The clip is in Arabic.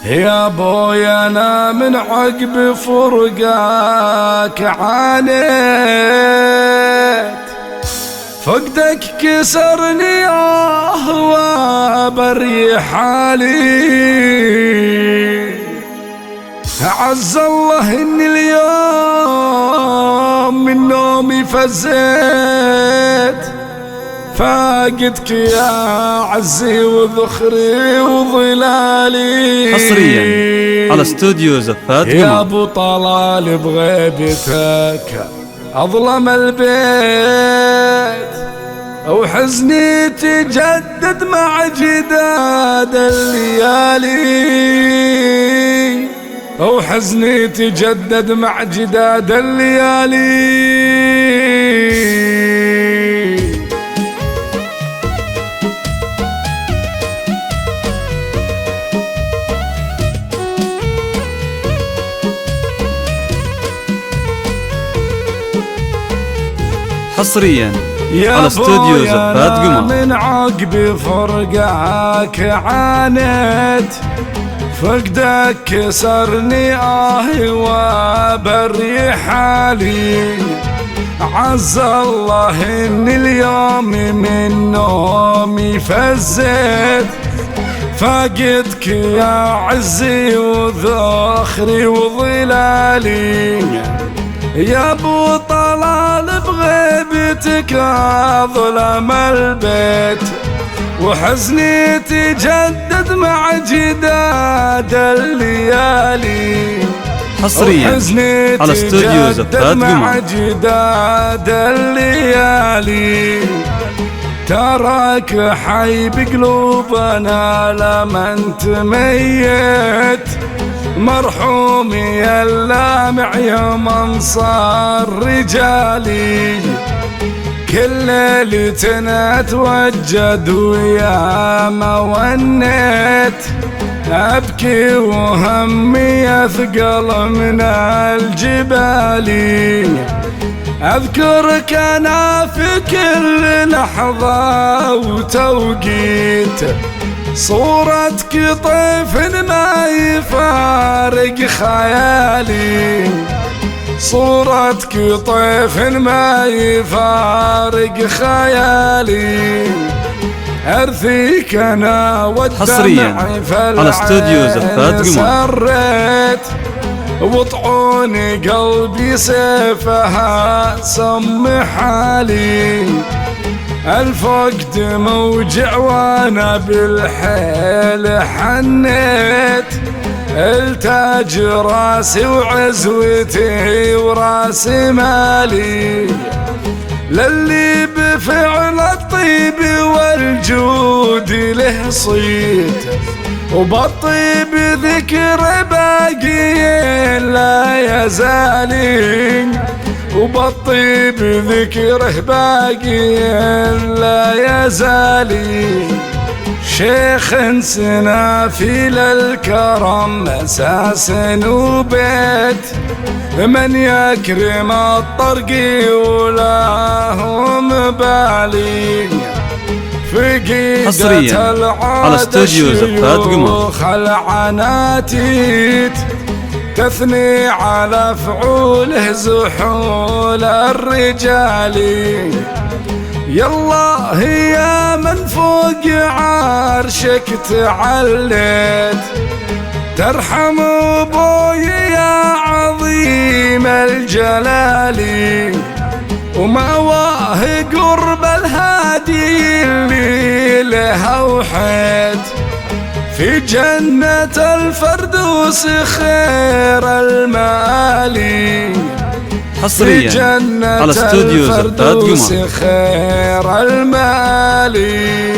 يا بوي انا من عقب فرقاك عانيت، فقدك كسرني وبري حالي. عز الله اني اليوم من نومي فزيت، فاقدك يا عزي وذخري وظلالي. حصريا على استوديو زفات قمر. يا ابو طلال بغيبتك اظلم البيت، وحزني تجدد مع جداد الليالي، وحزني تجدد مع جداد الليالي. حصريا على استوديو زفات قمر. من عقب فرقاك عانيت، فقدك كسرني وبري حالي. عز الله اني اليوم من نومي فزيت، فاقدك يا عزي وذخري وظلالي. يا ابو طلال بغيبتك ظلم البيت، وحزني تجدد مع جداد الليالي. حصريا على استوديو زفات قمر. مع جداد الليالي. تراك حي بقلوبنا لما انت ميت، مرحوم يا اللامع يا منصار رجالي. كل ليلة اتوجد ويا ما ونيت، ابكي وهمي يثقل من الجبال. اذكرك انا في كل لحظة وتوقيت، صورتك طيف ما يفارق خيالي. صورتك طيف ما يفارق خيالي. ارثيك انا والدمع على استوديو زفات قمر. سريت وطعوني قلبي سيفها سم حالي. الفقد موجع وانا بالحيل حنيت، التاج راسي وعزوتي وراس مالي. للي بفعل الطيب والجود له صيت، وبالطيب ذكر باقي لا يزالي. وبالطيب ذكره باقي لا يزالي. شيخ سنافيل الكرم اساس وبيت، من يكرم الطرق ولاهم بالي. حصريا على استوديو زفات قمر. العناتيت تثني على فعوله زحول الرجال. يالله يا من فوق عرشك تعليت، ترحم ابوي يا عظيم الجلال. ومواه قرب الهادي اللي له وحيت، في جنة الفردوس خير المآلي. حصريا على استوديو زفات قمر. خير المآلي.